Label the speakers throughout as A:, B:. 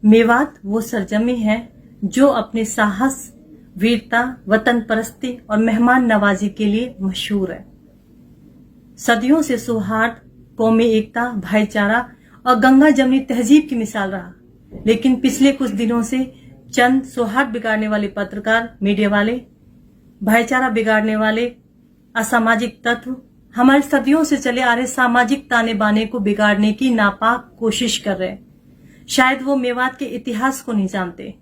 A: मेवात वो सरजमी है जो अपने साहस, वीरता, वतन परस्ती और मेहमान नवाजी के लिए मशहूर है। सदियों से सौहार्द, कौमी एकता, भाईचारा और गंगा जमनी तहजीब की मिसाल रहा, लेकिन पिछले कुछ दिनों से चंद सौहार्द बिगाड़ने वाले पत्रकार, मीडिया वाले, भाईचारा बिगाड़ने वाले असामाजिक तत्व हमारे सदियों से चले आ रहे सामाजिक ताने बाने को बिगाड़ने की नापाक कोशिश कर रहे हैं। शायद वो मेवात के इतिहास को नहीं जानते।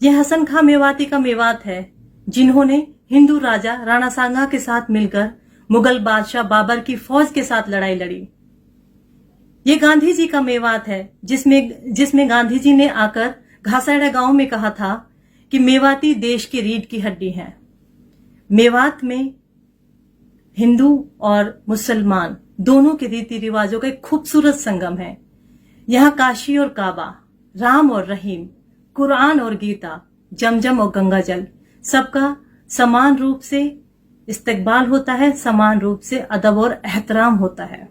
A: यह हसन खां मेवाती का मेवात है, जिन्होंने हिंदू राजा राणा सांगा के साथ मिलकर मुगल बादशाह बाबर की फौज के साथ लड़ाई लड़ी। ये गांधी जी का मेवात है, जिसमें गांधी जी ने आकर घासाड़ा गांव में कहा था कि मेवाती देश की रीढ़ की हड्डी हैं। मेवात में हिंदू और मुसलमान दोनों के रीति रिवाजों का एक खूबसूरत संगम है। यहाँ काशी और काबा, राम और रहीम, कुरान और गीता, जमजम और गंगा जल, सबका समान रूप से इस्तकबाल होता है, समान रूप से अदब और एहतराम होता है।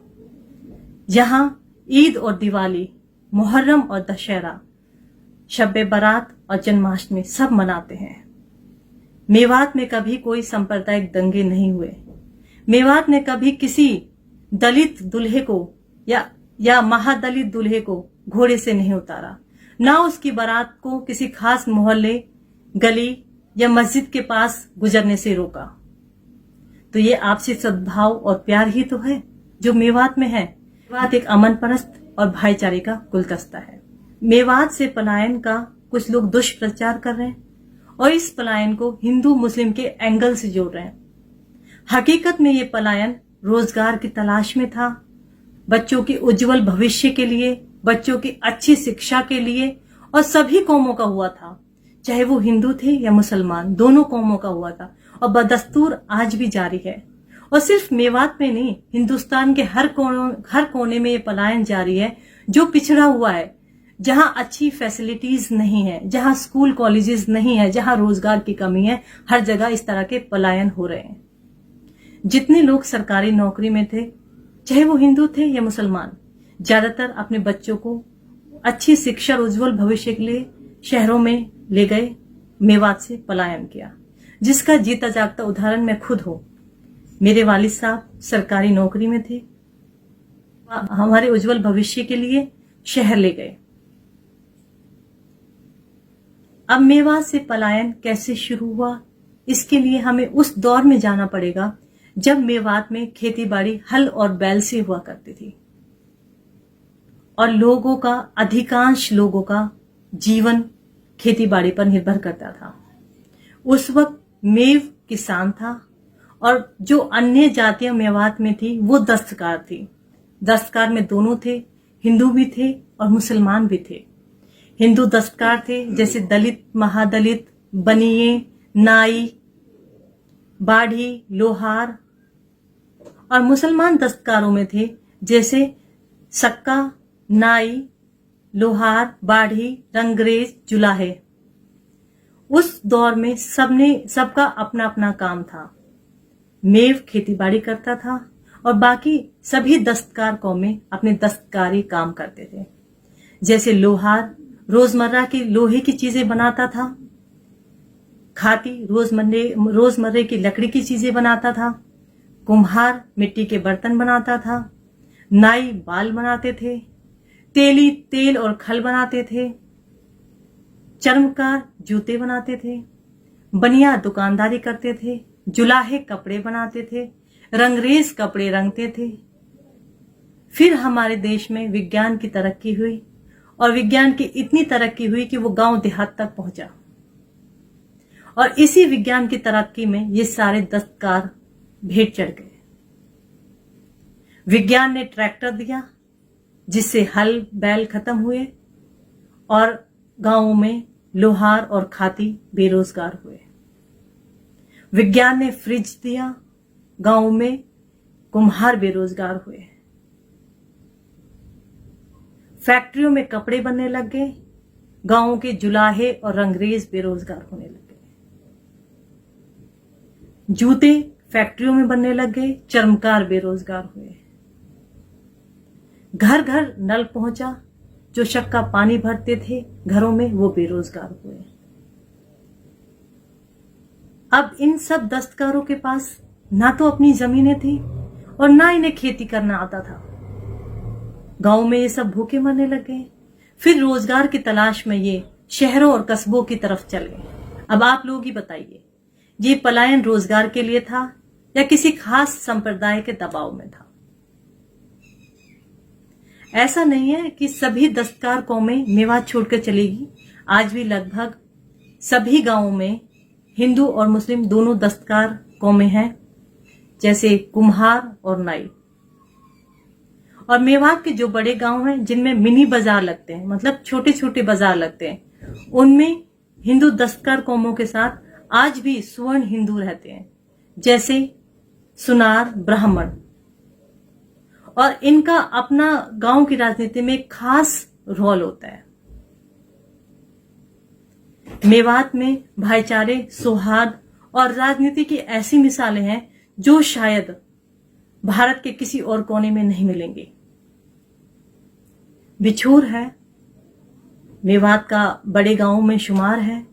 A: यहाँ ईद और दिवाली, मुहर्रम और दशहरा, शब्बे बारात और जन्माष्टमी सब मनाते हैं। मेवात में कभी कोई सांप्रदायिक दंगे नहीं हुए। मेवात ने कभी किसी दलित दूल्हे को या महादलित दूल्हे को घोड़े से नहीं उतारा, ना उसकी बारात को किसी खास मोहल्ले, गली या मस्जिद के पास गुजरने से रोका। तो ये आपसी सद्भाव और प्यार ही तो है जो मेवात में है। मेवात एक अमन परस्त और भाईचारे का गुलदस्ता है। मेवात से पलायन का कुछ लोग दुष्प्रचार कर रहे हैं और इस पलायन को हिंदू मुस्लिम के एंगल से जोड़ रहे हैं। हकीकत में ये पलायन रोजगार की तलाश में था, बच्चों के उज्जवल भविष्य के लिए, बच्चों की अच्छी शिक्षा के लिए, और सभी कौमों का हुआ था, चाहे वो हिंदू थे या मुसलमान, दोनों कौमों का हुआ था और बदस्तूर आज भी जारी है। और सिर्फ मेवात में नहीं, हिंदुस्तान के हर कोने में ये पलायन जारी है जो पिछड़ा हुआ है, जहां अच्छी फैसिलिटीज नहीं है, जहां स्कूल कॉलेजेस नहीं है, जहां रोजगार की कमी है, हर जगह इस तरह के पलायन हो रहे हैं। जितने लोग सरकारी नौकरी में थे, चाहे वो हिंदू थे या मुसलमान, ज्यादातर अपने बच्चों को अच्छी शिक्षा और उज्जवल भविष्य के लिए शहरों में ले गए, मेवात से पलायन किया, जिसका जीता जागता उदाहरण मैं खुद हूं। मेरे वालिद साहब सरकारी नौकरी में थे, हमारे उज्जवल भविष्य के लिए शहर ले गए। अब मेवात से पलायन कैसे शुरू हुआ, इसके लिए हमें उस दौर में जाना पड़ेगा जब मेवात में खेतीबाड़ी हल और बैल से हुआ करती थी और अधिकांश लोगों का जीवन खेतीबाड़ी पर निर्भर करता था। उस वक्त मेव किसान था और जो अन्य जातियां मेवात में थी वो दस्तकार थी। दस्तकार में दोनों थे, हिंदू भी थे और मुसलमान भी थे। हिंदू दस्तकार थे जैसे दलित, महादलित, बनिए, नाई, बाढ़ी, लोहार, और मुसलमान दस्तकारों में थे जैसे सक्का, नाई, लोहार, बाढ़ी, रंगरेज, जुलाहे। उस दौर में सबका अपना अपना काम था। मेव खेतीबाड़ी करता था और बाकी सभी दस्तकार कौमें अपने दस्तकारी काम करते थे। जैसे लोहार रोजमर्रा की लोहे की चीजें बनाता था, खाती रोजमर्रे की लकड़ी की चीजें बनाता था, कुम्हार मिट्टी के बर्तन बनाता था, नाई बाल बनाते थे, तेली तेल और खल बनाते थे, चर्मकार जूते बनाते थे, बनिया दुकानदारी करते थे, जुलाहे कपड़े बनाते थे, रंगरेज कपड़े रंगते थे। फिर हमारे देश में विज्ञान की तरक्की हुई और विज्ञान की इतनी तरक्की हुई कि वो गांव देहात तक पहुंचा और इसी विज्ञान की तरक्की में ये सारे दस्तकार भेंट चढ़ गए। विज्ञान ने ट्रैक्टर दिया जिससे हल बैल खत्म हुए और गांवों में लोहार और खाती बेरोजगार हुए। विज्ञान ने फ्रिज दिया, गांवों में कुम्हार बेरोजगार हुए। फैक्ट्रियों में कपड़े बनने लग गए, गांवों के जुलाहे और रंगरेज बेरोजगार होने लग गए। जूते फैक्ट्रियों में बनने लग गए, चर्मकार बेरोजगार हुए। घर घर नल पहुंचा, जो शक का पानी भरते थे घरों में, वो बेरोजगार हुए। अब इन सब दस्तकारों के पास ना तो अपनी जमीनें थी और ना इन्हें खेती करना आता था। गांव में ये सब भूखे मरने लगे। फिर रोजगार की तलाश में ये शहरों और कस्बों की तरफ चले। अब आप लोग ही बताइए, ये पलायन रोजगार के लिए था या किसी खास संप्रदाय के दबाव में था? ऐसा नहीं है कि सभी दस्तकार कौमें मेवात छोड़कर चलेगी। आज भी लगभग सभी गांवों में हिंदू और मुस्लिम दोनों दस्तकार कौमें हैं, जैसे कुम्हार और नाई। और मेवात के जो बड़े गांव हैं जिनमें मिनी बाजार लगते हैं, मतलब छोटे छोटे बाजार लगते हैं, उनमें हिंदू दस्तकार कौमों के साथ आज भी स्वर्ण हिंदू रहते हैं, जैसे सुनार, ब्राह्मण। और इनका अपना गांव की राजनीति में खास रोल होता है। मेवात में भाईचारे, सौहार्द और राजनीति की ऐसी मिसालें हैं जो शायद भारत के किसी और कोने में नहीं मिलेंगे। बिछोर है, मेवात का बड़े गांवों में शुमार है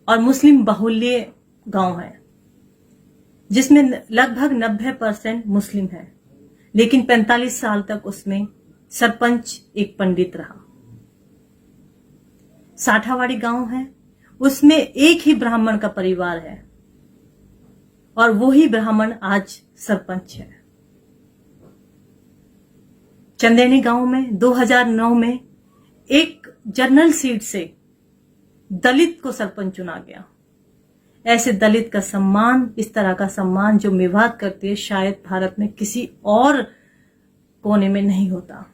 A: और मुस्लिम बहुल्य गांव है, जिसमें लगभग 90% मुस्लिम है, लेकिन 45 साल तक उसमें सरपंच एक पंडित रहा। साठावाड़ी गांव है, उसमें एक ही ब्राह्मण का परिवार है और वो ही ब्राह्मण आज सरपंच है। चंदेनी गांव में 2009 में एक जनरल सीट से दलित को सरपंच चुना गया। ऐसे दलित का सम्मान, इस तरह का सम्मान जो मेवात करती है, शायद भारत में किसी और कोने में नहीं होता।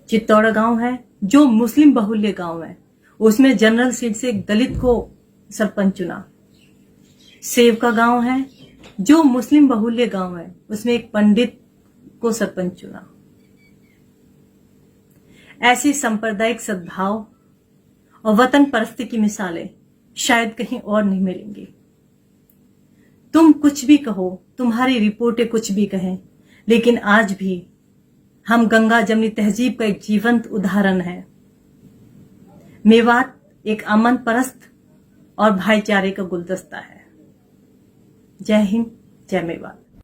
A: चित्तौड़ गांव है जो मुस्लिम बहुल्य गांव है, उसमें जनरल सीट से एक दलित को सरपंच चुना। सेव का गांव है जो मुस्लिम बहुल्य गांव है, उसमें एक पंडित को सरपंच चुना। ऐसी सांप्रदायिक सद्भाव और वतन परस्ती की मिसालें शायद कहीं और नहीं मिलेंगी। तुम कुछ भी कहो, तुम्हारी रिपोर्टें कुछ भी कहें, लेकिन आज भी हम गंगा जमनी तहजीब का एक जीवंत उदाहरण है। मेवात एक अमन परस्त और भाईचारे का गुलदस्ता है। जय हिंद, जय मेवात।